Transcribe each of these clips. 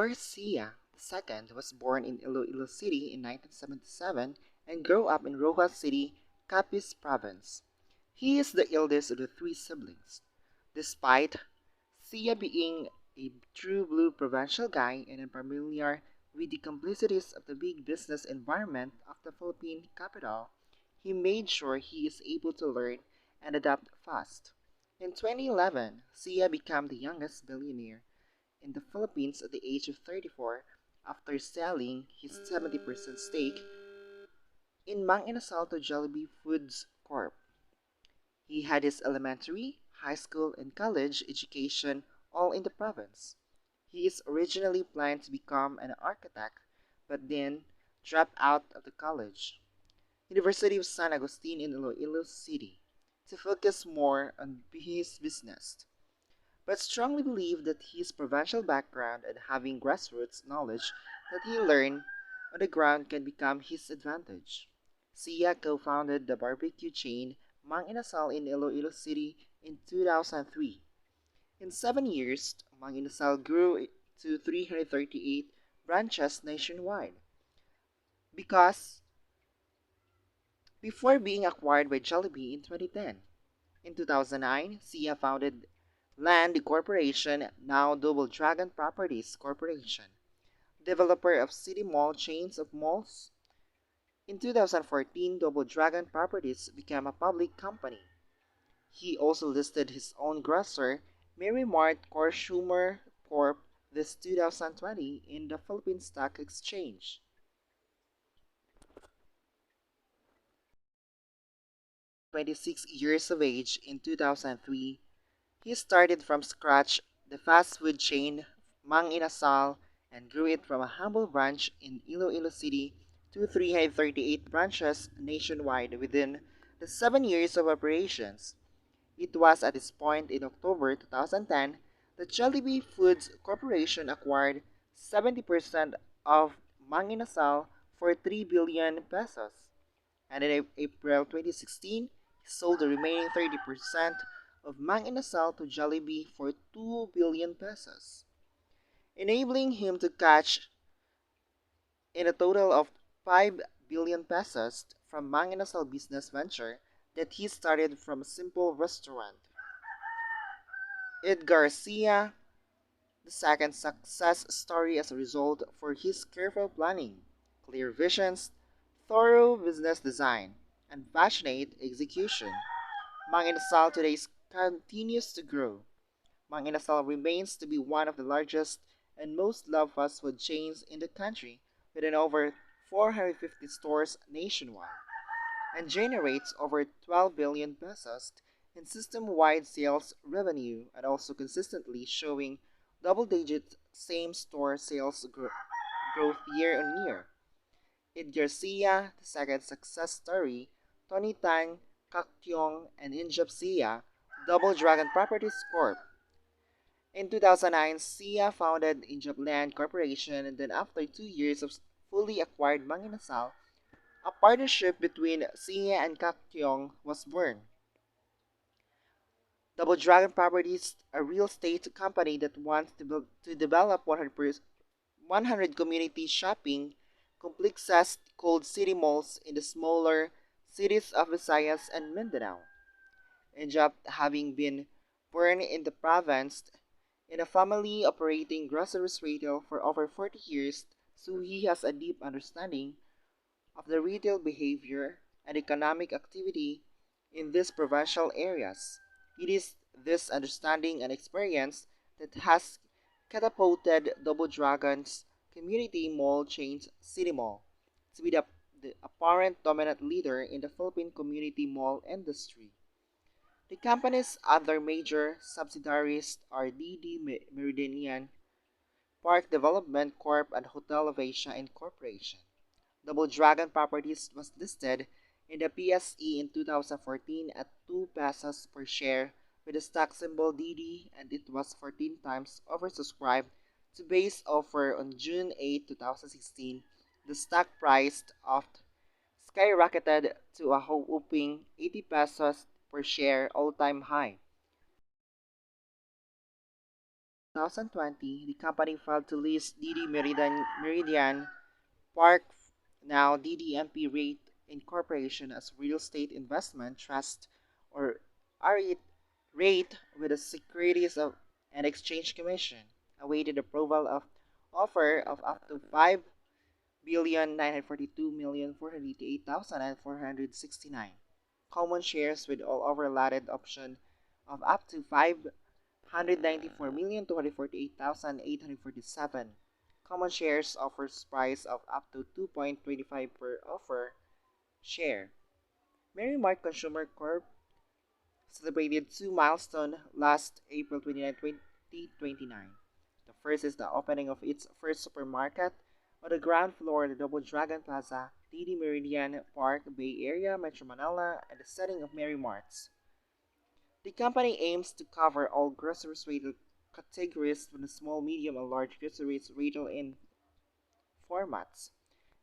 Edgar II was born in Iloilo City in 1977 and grew up in Rojas City, Capiz Province. He is the eldest of the three siblings. Despite Sia being a true blue provincial guy and unfamiliar with the complicities of the big business environment of the Philippine capital, he made sure he is able to learn and adapt fast. In 2011, Sia became the youngest billionaire in the Philippines at the age of 34 after selling his 70% stake in Mang Inasal to Jollibee Foods Corp. He had his elementary, high school, and college education all in the province. He is originally planned to become an architect, but then dropped out of the college, University of San Agustin in Iloilo City, to focus more on his business, but strongly believed that his provincial background and having grassroots knowledge that he learned on the ground can become his advantage. Sia co-founded the barbecue chain Mang Inasal in Iloilo City in 2003. In 7 years, Mang Inasal grew to 338 branches nationwide. Because before being acquired by Jollibee in 2010, in 2009, Sia founded Land Corporation, now Double Dragon Properties Corporation, developer of city mall chains of malls. In 2014, Double Dragon Properties became a public company. He also listed his own grocer, Mary Mart Consumer Corp. This 2020 in the Philippine Stock Exchange. 26 years of age in 2003, he started from scratch the fast food chain Mang Inasal and grew it from a humble branch in Iloilo City to 338 branches nationwide within the 7 years of operations. It was at this point in October 2010 that Jollibee Foods Corporation acquired 70% of Mang Inasal for 3 billion pesos, and in April 2016, he sold the remaining 30% of Mang Inasal to Jollibee for 2 billion pesos, enabling him to catch in a total of 5 billion pesos from Mang Inasal business venture that he started from a simple restaurant. Edgar the second success story as a result for his careful planning, clear visions, thorough business design, and passionate execution. Mang Inasal today continues to grow. Mang Inasal remains to be one of the largest and most loved fast food chains in the country, with an over 450 stores nationwide, and generates over 12 billion pesos in system-wide sales revenue, and also consistently showing double-digit same-store sales growth year on year. Edgar, the second success story, Tony Tang, Kaktiong, and Injap Double Dragon Properties Corp. In 2009, Sia founded Injap Land Corporation, and then after 2 years of fully acquired Mang Inasal, a partnership between Sia and Kaktiong was born. Double Dragon Properties, a real estate company that wants to develop 100 community shopping complexes called city malls in the smaller cities of Visayas and Mindanao. Injap, having been born in the province in a family operating groceries retail for over 40 years, so he has a deep understanding of the retail behavior and economic activity in these provincial areas. It is this understanding and experience that has catapulted Double Dragon's community mall chain City Mall to be the apparent dominant leader in the Philippine community mall industry. The company's other major subsidiaries are DD Meridian Park Development Corp. And Hotel of Asia Incorporation. Double Dragon Properties was listed in the PSE in 2014 at 2 pesos per share with the stock symbol DD, and it was 14 times oversubscribed to base offer on June 8, 2016. The stock price of skyrocketed to a whopping 80 pesos per share all-time high. 2020, the company filed to list DD Meridian Park, now DDMP REIT Incorporation, as Real Estate Investment Trust, or REIT, rate with the Securities and Exchange Commission, awaited approval of offer of up to 5,942,488,469 common shares with all overallotted option of up to 594,248,847 common shares offers price of up to 2.25 per offer share. Mary Mart Consumer Corp celebrated two milestones last April 29, 2029. The first is the opening of its first supermarket on the ground floor of the Double Dragon Plaza, DD Meridian Park, Bay Area, Metro Manila, and the setting of Mary Mart's. The company aims to cover all groceries retail categories from the small, medium, and large groceries retail in formats.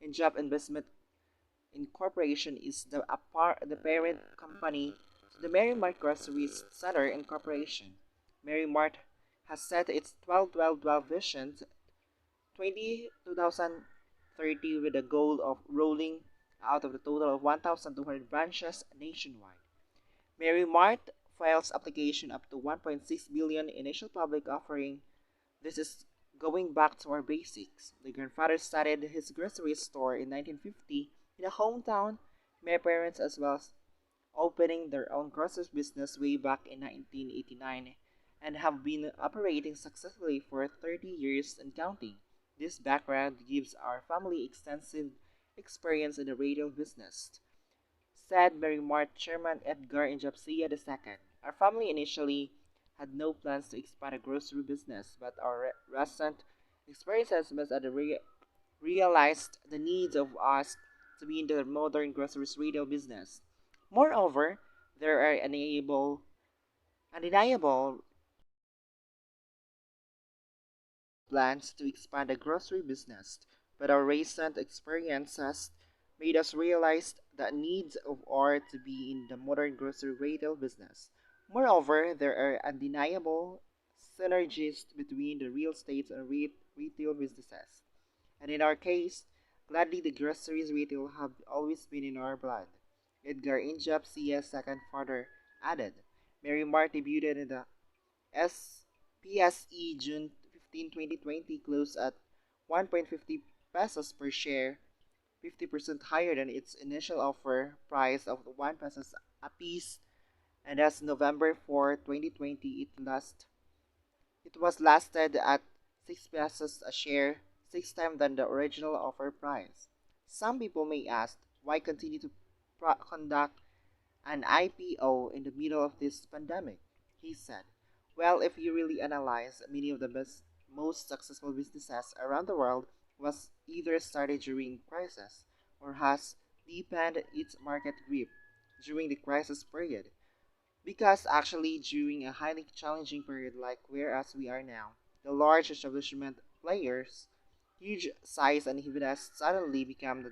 Injap Investment Incorporation is the parent company to the Mary Mart Groceries Center Incorporation. Mary Mart has set its 12-12-12 vision 2030 with a goal of rolling out of the total of 1,200 branches nationwide. Mary Mart files application up to 1.6 billion initial public offering. This is going back to our basics. The grandfather started his grocery store in 1950 in a hometown. My parents as well as opening their own grocery business way back in 1989 and have been operating successfully for 30 years and counting. This background gives our family extensive experience in the retail business, said Mary Mart Chairman Edgar Injap II. Our family initially had no plans to expand a grocery business, but our recent experiences must have realized the needs of us to be in the modern groceries retail business. Moreover, there are undeniable plans to expand the grocery business, but our recent experiences made us realize the needs of our to be in the modern grocery retail business. Moreover, there are undeniable synergies between the real estate and retail businesses. And in our case, gladly the groceries retail have always been in our blood. Edgar Injap CS second father added. Mary Mart debuted in the PSE June 15, 2020, closed at 1.50 pesos per share, 50% higher than its initial offer price of 1 pesos apiece, and as November 4, 2020, it was lasted at 6 pesos a share, 6 times than the original offer price. Some people may ask, why continue to conduct an IPO in the middle of this pandemic? He said, well, if you really analyze, many of the most successful businesses around the world was either started during crisis or has deepened its market grip during the crisis period. Because actually, during a highly challenging period like whereas we are now, the large establishment players, huge size and heaviness suddenly become the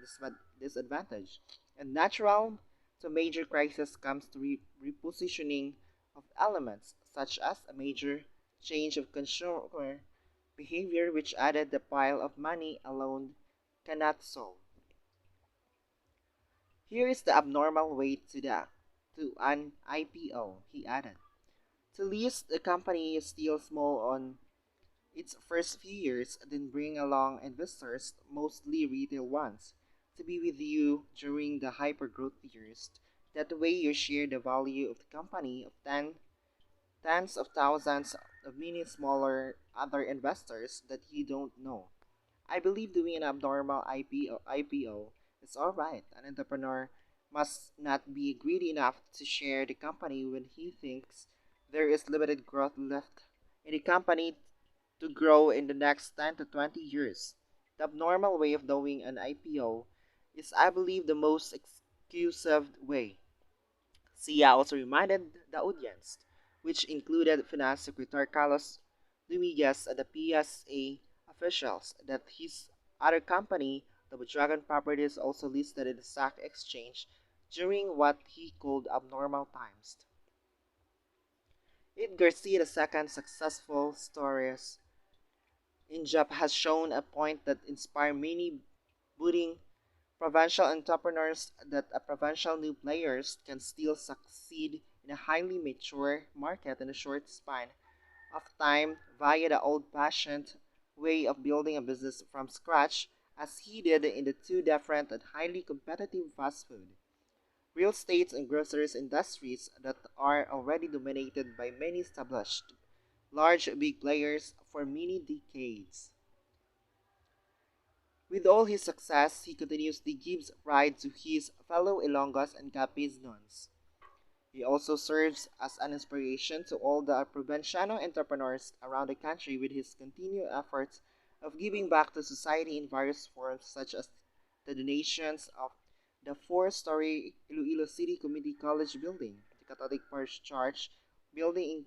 disadvantage. And natural to major crisis comes to repositioning of elements, such as a major change of consumer behavior which added the pile of money alone cannot solve. Here is the abnormal way to an IPO, he added. To list the company is still small on its first few years, then bring along investors, mostly retail ones, to be with you during the hyper-growth years. That way you share the value of the company of tens of thousands of many smaller other investors that you don't know. I believe doing an abnormal IPO is alright. An entrepreneur must not be greedy enough to share the company when he thinks there is limited growth left in the company to grow in the next 10 to 20 years. The abnormal way of doing an IPO is, I believe, the most exclusive way. Sia also reminded the audience, which included Finance Secretary Carlos Lumiguez and the PSA officials, that his other company, the Dragon Properties, also listed in the stock exchange during what he called abnormal times. Edgar the second successful stories Injap has shown a point that inspire many budding provincial entrepreneurs that a provincial new players can still succeed in a highly mature market in a short span of time via the old-fashioned way of building a business from scratch as he did in the two different and highly competitive fast food, real estate and groceries industries that are already dominated by many established, large big players for many decades. With all his success, he continuously gives pride to his fellow Ilonggos and Capiznons. He also serves as an inspiration to all the Provinciano entrepreneurs around the country with his continued efforts of giving back to society in various forms such as the donations of the four-story Iloilo City Community College building, the Catholic Parish Church building in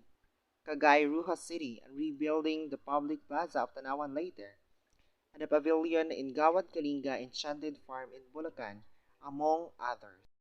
Cagay, Ruha City, and rebuilding the public plaza of Tanawan later, and a pavilion in Gawad Kalinga Enchanted Farm in Bulacan, among others.